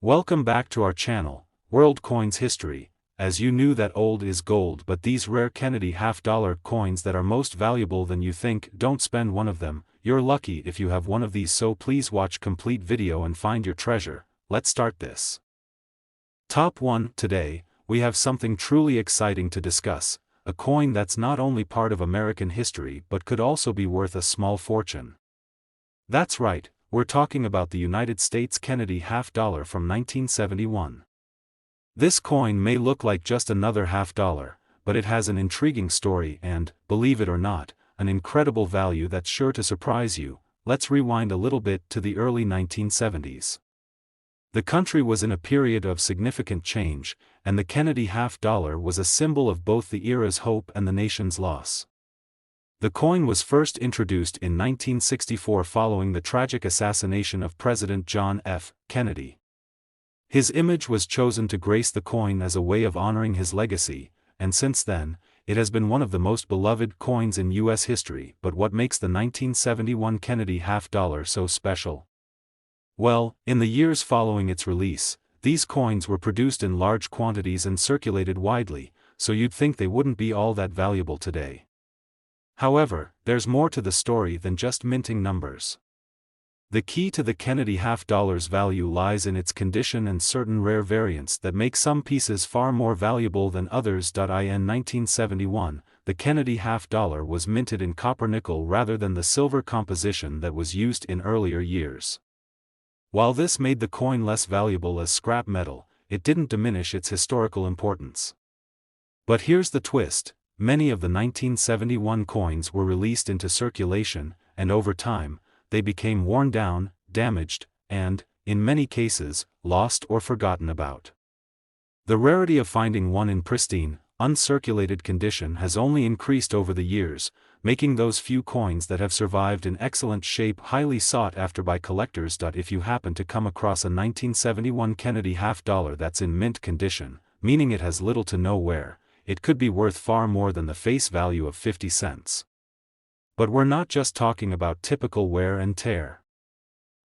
Welcome back to our channel, World Coins History. As you knew that old is gold, but these rare Kennedy half-dollar coins that are most valuable than you think, don't spend one of them. You're lucky if you have one of these, so please watch complete video and find your treasure. Let's start this. Top 1. Today, we have something truly exciting to discuss, a coin that's not only part of American history but could also be worth a small fortune. That's right, we're talking about the United States Kennedy half dollar from 1971. This coin may look like just another half dollar, but it has an intriguing story and, believe it or not, an incredible value that's sure to surprise you. Let's rewind a little bit to the early 1970s. The country was in a period of significant change, and the Kennedy half dollar was a symbol of both the era's hope and the nation's loss. The coin was first introduced in 1964 following the tragic assassination of President John F. Kennedy. His image was chosen to grace the coin as a way of honoring his legacy, and since then, it has been one of the most beloved coins in U.S. history. But what makes the 1971 Kennedy half dollar so special? Well, in the years following its release, these coins were produced in large quantities and circulated widely, so you'd think they wouldn't be all that valuable today. However, there's more to the story than just minting numbers. The key to the Kennedy half dollar's value lies in its condition and certain rare variants that make some pieces far more valuable than others. In 1971, the Kennedy half dollar was minted in copper nickel rather than the silver composition that was used in earlier years. While this made the coin less valuable as scrap metal, it didn't diminish its historical importance. But here's the twist. Many of the 1971 coins were released into circulation, and over time, they became worn down, damaged, and, in many cases, lost or forgotten about. The rarity of finding one in pristine, uncirculated condition has only increased over the years, making those few coins that have survived in excellent shape highly sought after by collectors. If you happen to come across a 1971 Kennedy half dollar that's in mint condition, meaning it has little to no wear, it could be worth far more than the face value of 50 cents. But we're not just talking about typical wear and tear.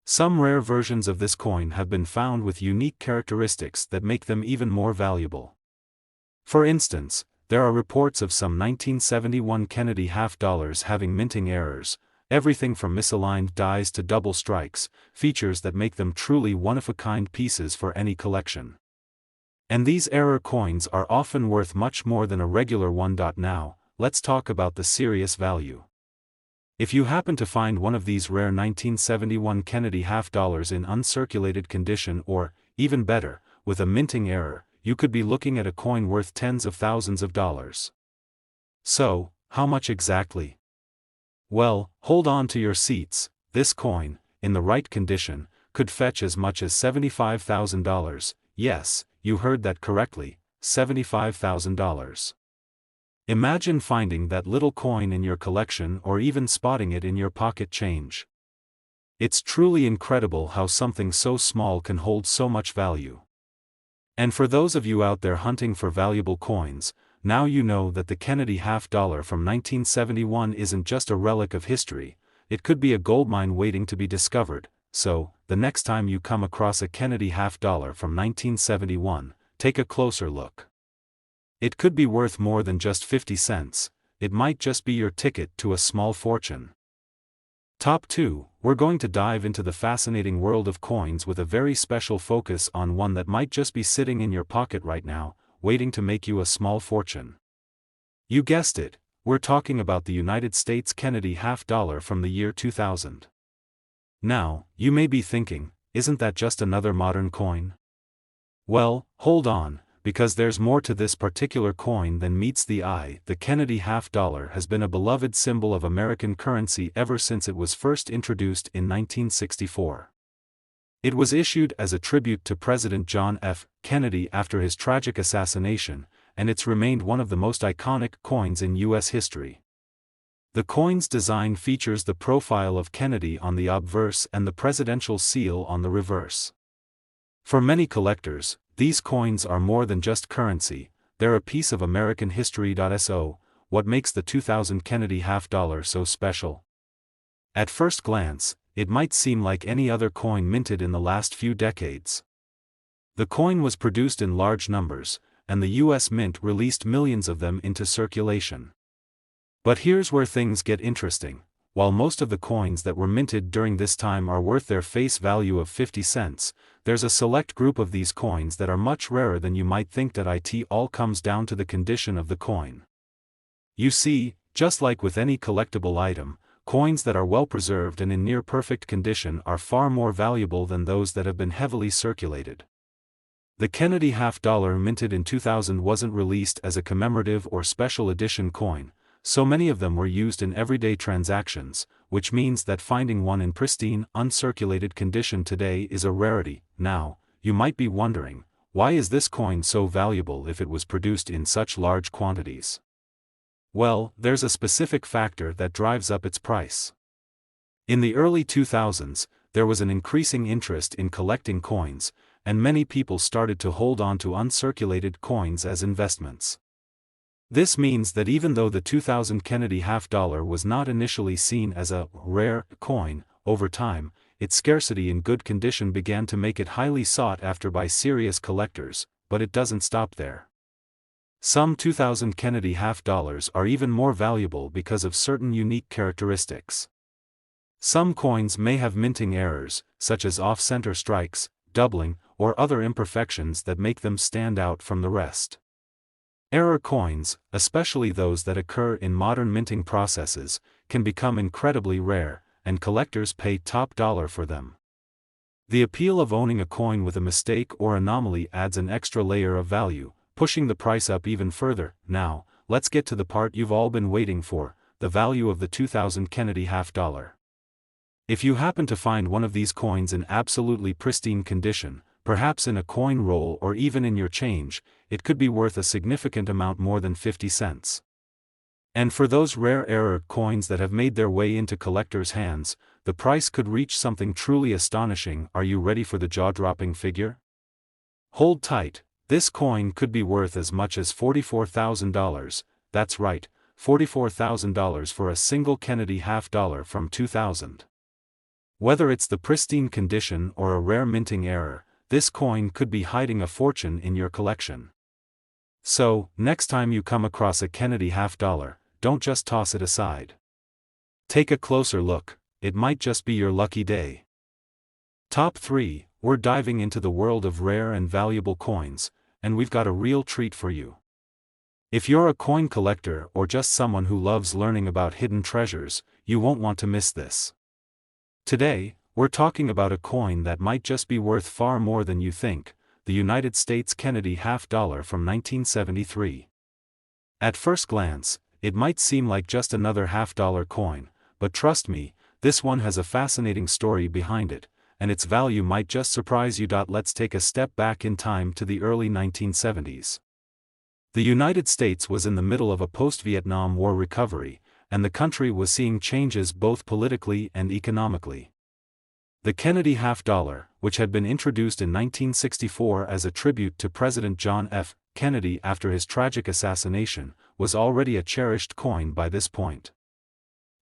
Some rare versions of this coin have been found with unique characteristics that make them even more valuable. For instance, there are reports of some 1971 Kennedy half dollars having minting errors, everything from misaligned dies to double strikes, features that make them truly one-of-a-kind pieces for any collection. And these error coins are often worth much more than a regular one. Now, let's talk about the serious value. If you happen to find one of these rare 1971 Kennedy half dollars in uncirculated condition or, even better, with a minting error, you could be looking at a coin worth tens of thousands of dollars. So, how much exactly? Well, hold on to your seats. This coin, in the right condition, could fetch as much as $75,000. Yes, you heard that correctly, $75,000. Imagine finding that little coin in your collection or even spotting it in your pocket change. It's truly incredible how something so small can hold so much value. And for those of you out there hunting for valuable coins, now you know that the Kennedy half dollar from 1971 isn't just a relic of history, it could be a goldmine waiting to be discovered. So, the next time you come across a Kennedy half dollar from 1971, take a closer look. It could be worth more than just 50 cents, it might just be your ticket to a small fortune. Top 2, we're going to dive into the fascinating world of coins with a very special focus on one that might just be sitting in your pocket right now, waiting to make you a small fortune. You guessed it, we're talking about the United States Kennedy half dollar from the year 2000. Now, you may be thinking, isn't that just another modern coin? Well, hold on, because there's more to this particular coin than meets the eye. The Kennedy half dollar has been a beloved symbol of American currency ever since it was first introduced in 1964. It was issued as a tribute to President John F. Kennedy after his tragic assassination, and it's remained one of the most iconic coins in U.S. history. The coin's design features the profile of Kennedy on the obverse and the presidential seal on the reverse. For many collectors, these coins are more than just currency, they're a piece of American history. So, what makes the 2000 Kennedy half dollar so special? At first glance, it might seem like any other coin minted in the last few decades. The coin was produced in large numbers, and the US Mint released millions of them into circulation. But here's where things get interesting. While most of the coins that were minted during this time are worth their face value of 50 cents, there's a select group of these coins that are much rarer than you might think. It all comes down to the condition of the coin. You see, just like with any collectible item, coins that are well preserved and in near perfect condition are far more valuable than those that have been heavily circulated. The Kennedy Half Dollar minted in 2000 wasn't released as a commemorative or special edition coin, so many of them were used in everyday transactions, which means that finding one in pristine, uncirculated condition today is a rarity. Now, you might be wondering, why is this coin so valuable if it was produced in such large quantities? Well, there's a specific factor that drives up its price. In the early 2000s, there was an increasing interest in collecting coins, and many people started to hold on to uncirculated coins as investments. This means that even though the 2000 Kennedy Half Dollar was not initially seen as a rare coin, over time, its scarcity in good condition began to make it highly sought after by serious collectors, but it doesn't stop there. Some 2000 Kennedy Half Dollars are even more valuable because of certain unique characteristics. Some coins may have minting errors, such as off-center strikes, doubling, or other imperfections that make them stand out from the rest. Error coins, especially those that occur in modern minting processes, can become incredibly rare, and collectors pay top dollar for them. The appeal of owning a coin with a mistake or anomaly adds an extra layer of value, pushing the price up even further. Now, let's get to the part you've all been waiting for, the value of the 2000 Kennedy Half Dollar. If you happen to find one of these coins in absolutely pristine condition, perhaps in a coin roll or even in your change, it could be worth a significant amount more than 50 cents. And for those rare error coins that have made their way into collectors' hands, the price could reach something truly astonishing. Are you ready for the jaw-dropping figure? Hold tight, this coin could be worth as much as $44,000, that's right, $44,000 for a single Kennedy Half Dollar from 2000. Whether it's the pristine condition or a rare minting error, this coin could be hiding a fortune in your collection. So, next time you come across a Kennedy Half Dollar, don't just toss it aside. Take a closer look, it might just be your lucky day. Top 3, we're diving into the world of rare and valuable coins, and we've got a real treat for you. If you're a coin collector or just someone who loves learning about hidden treasures, you won't want to miss this. Today, we're talking about a coin that might just be worth far more than you think, the United States Kennedy Half Dollar from 1973. At first glance, it might seem like just another half-dollar coin, but trust me, this one has a fascinating story behind it, and its value might just surprise you. Let's take a step back in time to the early 1970s. The United States was in the middle of a post-Vietnam War recovery, and the country was seeing changes both politically and economically. The Kennedy Half Dollar, which had been introduced in 1964 as a tribute to President John F. Kennedy after his tragic assassination, was already a cherished coin by this point.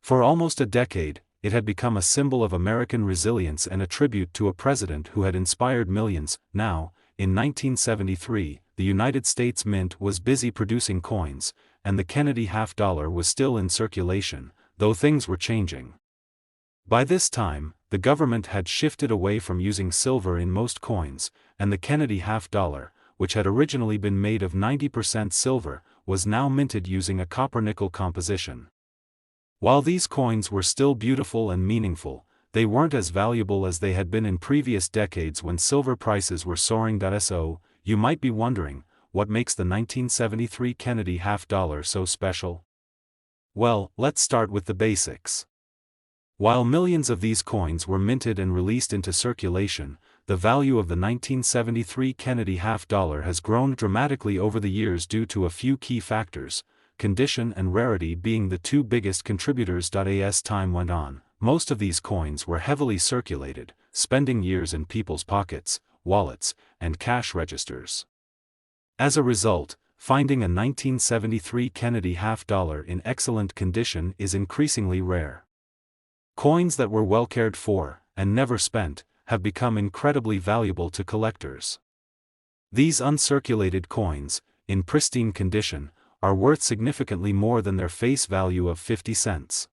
For almost a decade, it had become a symbol of American resilience and a tribute to a president who had inspired millions. Now, in 1973, the United States Mint was busy producing coins, and the Kennedy Half Dollar was still in circulation, though things were changing. By this time, the government had shifted away from using silver in most coins, and the Kennedy Half Dollar, which had originally been made of 90% silver, was now minted using a copper-nickel composition. While these coins were still beautiful and meaningful, they weren't as valuable as they had been in previous decades when silver prices were soaring. So, you might be wondering, what makes the 1973 Kennedy Half Dollar so special? Well, let's start with the basics. While millions of these coins were minted and released into circulation, the value of the 1973 Kennedy Half Dollar has grown dramatically over the years due to a few key factors, condition and rarity being the two biggest contributors. As time went on, most of these coins were heavily circulated, spending years in people's pockets, wallets, and cash registers. As a result, finding a 1973 Kennedy Half Dollar in excellent condition is increasingly rare. Coins that were well cared for, and never spent, have become incredibly valuable to collectors. These uncirculated coins, in pristine condition, are worth significantly more than their face value of 50 cents.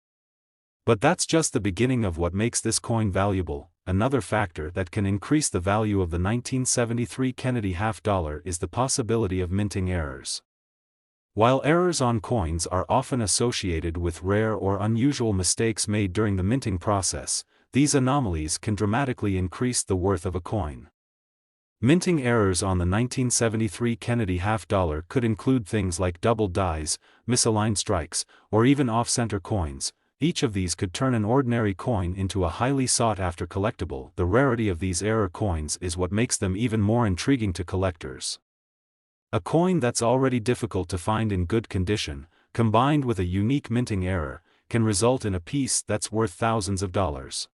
But that's just the beginning of what makes this coin valuable. Another factor that can increase the value of the 1973 Kennedy half dollar is the possibility of minting errors. While errors on coins are often associated with rare or unusual mistakes made during the minting process, these anomalies can dramatically increase the worth of a coin. Minting errors on the 1973 Kennedy half dollar could include things like doubled dies, misaligned strikes, or even off-center coins. Each of these could turn an ordinary coin into a highly sought-after collectible. The rarity of these error coins is what makes them even more intriguing to collectors. A coin that's already difficult to find in good condition, combined with a unique minting error, can result in a piece that's worth thousands of dollars.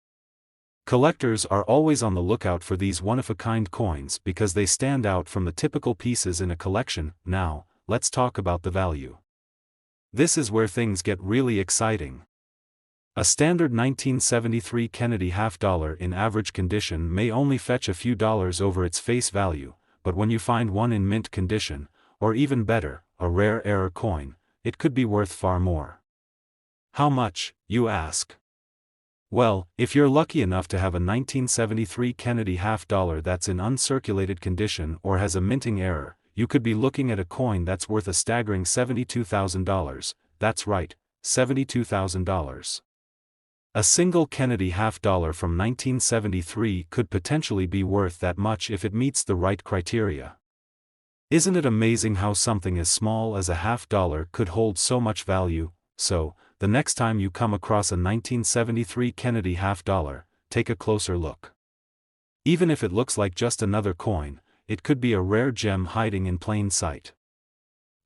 Collectors are always on the lookout for these one-of-a-kind coins because they stand out from the typical pieces in a collection. Now, let's talk about the value. This is where things get really exciting. A standard 1973 Kennedy half dollar in average condition may only fetch a few dollars over its face value, but when you find one in mint condition, or even better, a rare error coin, it could be worth far more. How much, you ask? Well, if you're lucky enough to have a 1973 Kennedy half dollar that's in uncirculated condition or has a minting error, you could be looking at a coin that's worth a staggering $72,000. That's right, $72,000. A single Kennedy half dollar from 1973 could potentially be worth that much if it meets the right criteria. Isn't it amazing how something as small as a half dollar could hold so much value? So, the next time you come across a 1973 Kennedy half dollar, take a closer look. Even if it looks like just another coin, it could be a rare gem hiding in plain sight.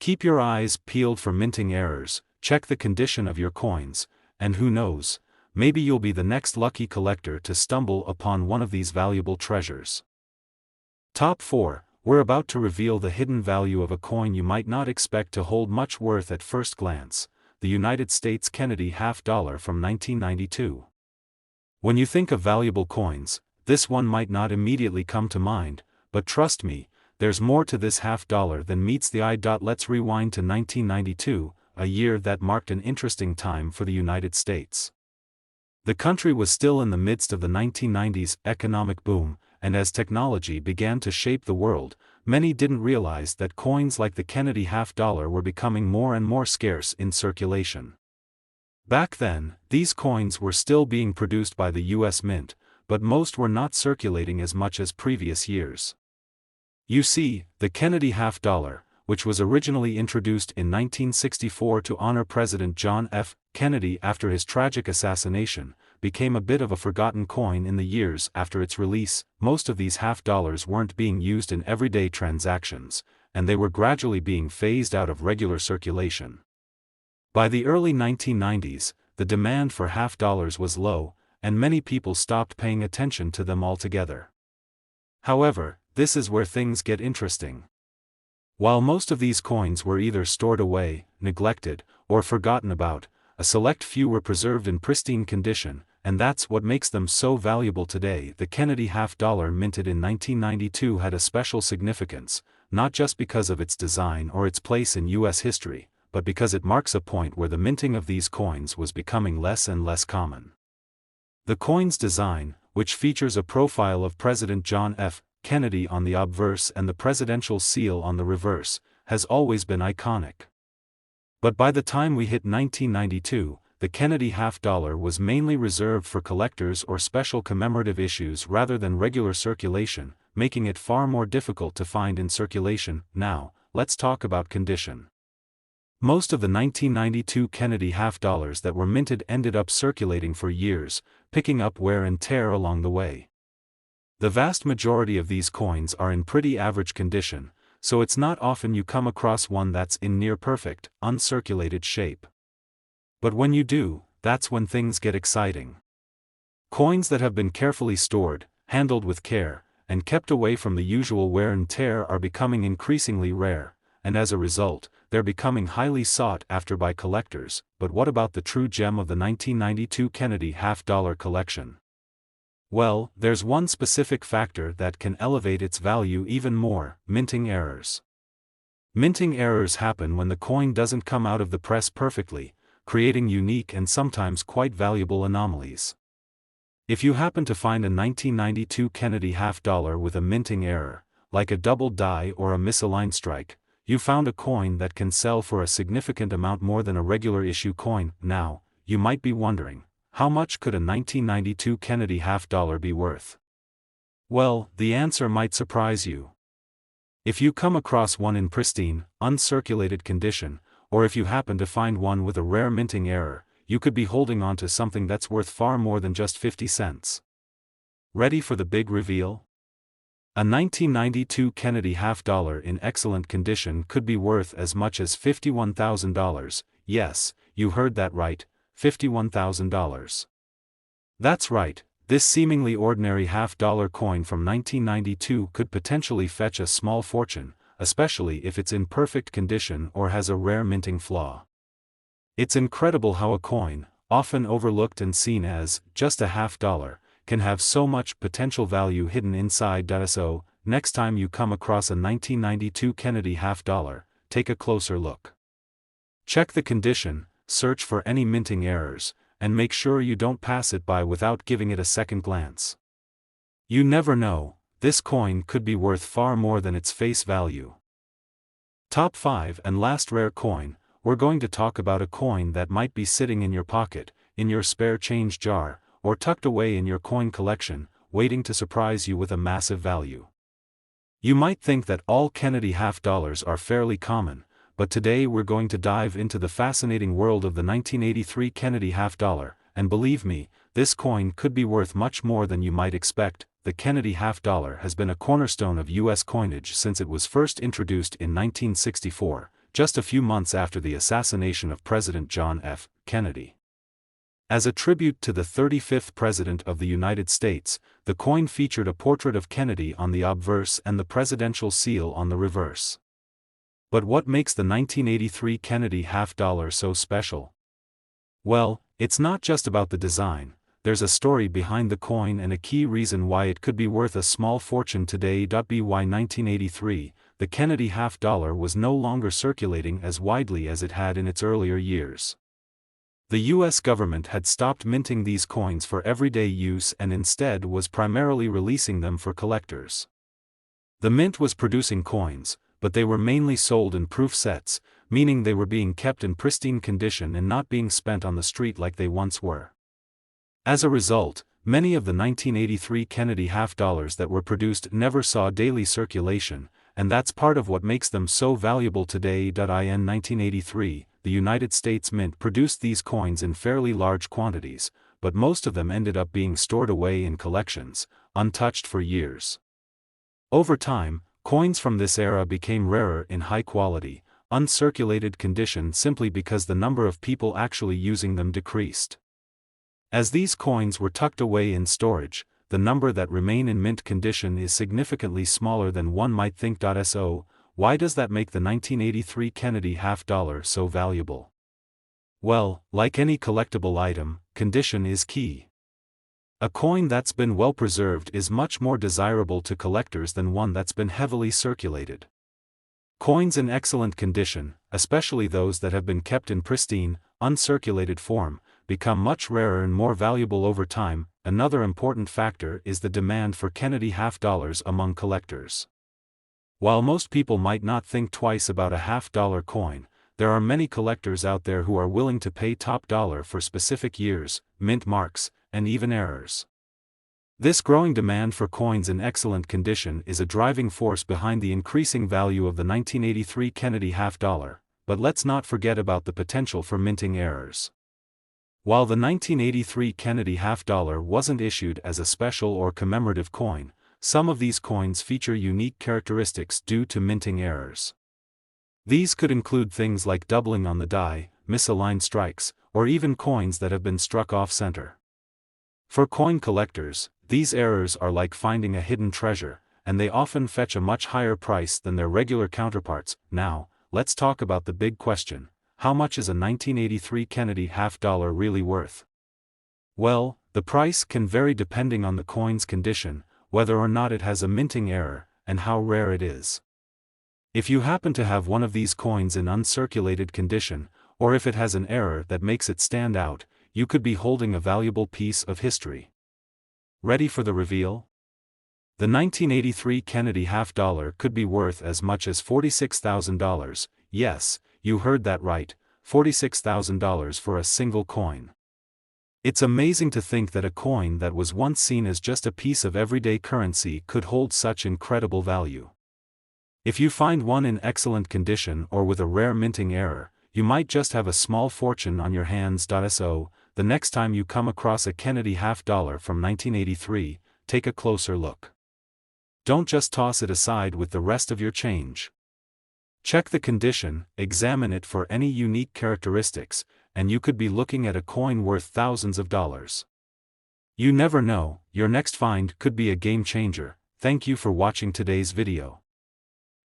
Keep your eyes peeled for minting errors, check the condition of your coins, and who knows, maybe you'll be the next lucky collector to stumble upon one of these valuable treasures. Top 4. We're about to reveal the hidden value of a coin you might not expect to hold much worth at first glance. The United States Kennedy half dollar from 1992. When you think of valuable coins, this one might not immediately come to mind, but trust me, there's more to this half dollar than meets the eye. Let's rewind to 1992, a year that marked an interesting time for the United States. The country was still in the midst of the 1990s economic boom, and as technology began to shape the world, many didn't realize that coins like the Kennedy half dollar were becoming more and more scarce in circulation. Back then, these coins were still being produced by the U.S. Mint, but most were not circulating as much as previous years. You see, the Kennedy half dollar, which was originally introduced in 1964 to honor President John F. Kennedy after his tragic assassination, became a bit of a forgotten coin in the years after its release. Most of these half dollars weren't being used in everyday transactions, and they were gradually being phased out of regular circulation. By the early 1990s, the demand for half dollars was low, and many people stopped paying attention to them altogether. However, this is where things get interesting. While most of these coins were either stored away, neglected, or forgotten about, a select few were preserved in pristine condition, and that's what makes them so valuable today. The Kennedy half dollar minted in 1992 had a special significance, not just because of its design or its place in U.S. history, but because it marks a point where the minting of these coins was becoming less and less common. The coin's design, which features a profile of President John F. Kennedy on the obverse and the presidential seal on the reverse, has always been iconic. But by the time we hit 1992, the Kennedy half dollar was mainly reserved for collectors or special commemorative issues rather than regular circulation, making it far more difficult to find in circulation. Now, let's talk about condition. Most of the 1992 Kennedy half dollars that were minted ended up circulating for years, picking up wear and tear along the way. The vast majority of these coins are in pretty average condition, so it's not often you come across one that's in near perfect, uncirculated shape. But when you do, that's when things get exciting. Coins that have been carefully stored, handled with care, and kept away from the usual wear and tear are becoming increasingly rare, and as a result, they're becoming highly sought after by collectors. But what about the true gem of the 1992 Kennedy half dollar collection? Well, there's one specific factor that can elevate its value even more: minting errors. Minting errors happen when the coin doesn't come out of the press perfectly, creating unique and sometimes quite valuable anomalies. If you happen to find a 1992 Kennedy half dollar with a minting error, like a double die or a misaligned strike, you found a coin that can sell for a significant amount more than a regular issue coin. Now, you might be wondering, how much could a 1992 Kennedy half dollar be worth? Well, the answer might surprise you. If you come across one in pristine, uncirculated condition, or if you happen to find one with a rare minting error, you could be holding on to something that's worth far more than just 50 cents. Ready for the big reveal? A 1992 Kennedy half dollar in excellent condition could be worth as much as $51,000. Yes, you heard that right, $51,000. That's right, this seemingly ordinary half-dollar coin from 1992 could potentially fetch a small fortune, especially if it's in perfect condition or has a rare minting flaw. It's incredible how a coin, often overlooked and seen as just a half dollar, can have so much potential value hidden inside. So, next time you come across a 1992 Kennedy half dollar, take a closer look. Check the condition, search for any minting errors, and make sure you don't pass it by without giving it a second glance. You never know, this coin could be worth far more than its face value. Top 5 and last rare coin. We're going to talk about a coin that might be sitting in your pocket, in your spare change jar, or tucked away in your coin collection, waiting to surprise you with a massive value. You might think that all Kennedy half dollars are fairly common, but today we're going to dive into the fascinating world of the 1983 Kennedy half dollar, and believe me, this coin could be worth much more than you might expect. The Kennedy half dollar has been a cornerstone of U.S. coinage since it was first introduced in 1964, just a few months after the assassination of President John F. Kennedy. As a tribute to the 35th President of the United States, the coin featured a portrait of Kennedy on the obverse and the presidential seal on the reverse. But what makes the 1983 Kennedy half dollar so special? Well, it's not just about the design. There's a story behind the coin and a key reason why it could be worth a small fortune today. By 1983, the Kennedy half dollar was no longer circulating as widely as it had in its earlier years. The U.S. government had stopped minting these coins for everyday use and instead was primarily releasing them for collectors. The mint was producing coins, but they were mainly sold in proof sets, meaning they were being kept in pristine condition and not being spent on the street like they once were. As a result, many of the 1983 Kennedy half dollars that were produced never saw daily circulation, and that's part of what makes them so valuable today. In 1983, the United States Mint produced these coins in fairly large quantities, but most of them ended up being stored away in collections, untouched for years. Over time, coins from this era became rarer in high-quality, uncirculated condition simply because the number of people actually using them decreased. As these coins were tucked away in storage, the number that remain in mint condition is significantly smaller than one might think. So, why does that make the 1983 Kennedy half dollar so valuable? Well, like any collectible item, condition is key. A coin that's been well preserved is much more desirable to collectors than one that's been heavily circulated. Coins in excellent condition, especially those that have been kept in pristine, uncirculated form, become much rarer and more valuable over time. Another important factor is the demand for Kennedy half dollars among collectors. While most people might not think twice about a half-dollar coin, there are many collectors out there who are willing to pay top dollar for specific years, mint marks, and even errors. This growing demand for coins in excellent condition is a driving force behind the increasing value of the 1983 Kennedy half dollar, but let's not forget about the potential for minting errors. While the 1983 Kennedy half dollar wasn't issued as a special or commemorative coin, some of these coins feature unique characteristics due to minting errors. These could include things like doubling on the die, misaligned strikes, or even coins that have been struck off-center. For coin collectors, these errors are like finding a hidden treasure, and they often fetch a much higher price than their regular counterparts. Now, let's talk about the big question: how much is a 1983 Kennedy half dollar really worth? Well, The price can vary depending on the coin's condition, whether or not it has a minting error, and how rare it is. If you happen to have one of these coins in uncirculated condition, or if it has an error that makes it stand out, you could be holding a valuable piece of history. Ready for the reveal? The 1983 Kennedy Half Dollar could be worth as much as $46,000, yes, you heard that right, $46,000 for a single coin. It's amazing to think that a coin that was once seen as just a piece of everyday currency could hold such incredible value. If you find one in excellent condition or with a rare minting error, you might just have a small fortune on your hands. So, the next time you come across a Kennedy Half Dollar from 1983, take a closer look. Don't just toss it aside with the rest of your change. Check the condition, examine it for any unique characteristics, and you could be looking at a coin worth thousands of dollars. You never know, your next find could be a game changer. Thank you for watching today's video.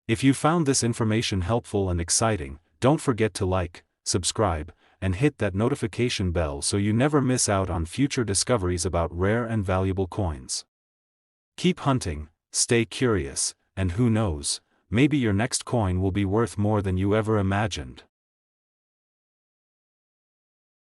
If you found this information helpful and exciting, don't forget to like, subscribe, and hit that notification bell so you never miss out on future discoveries about rare and valuable coins. Keep hunting, stay curious, and who knows, maybe your next coin will be worth more than you ever imagined.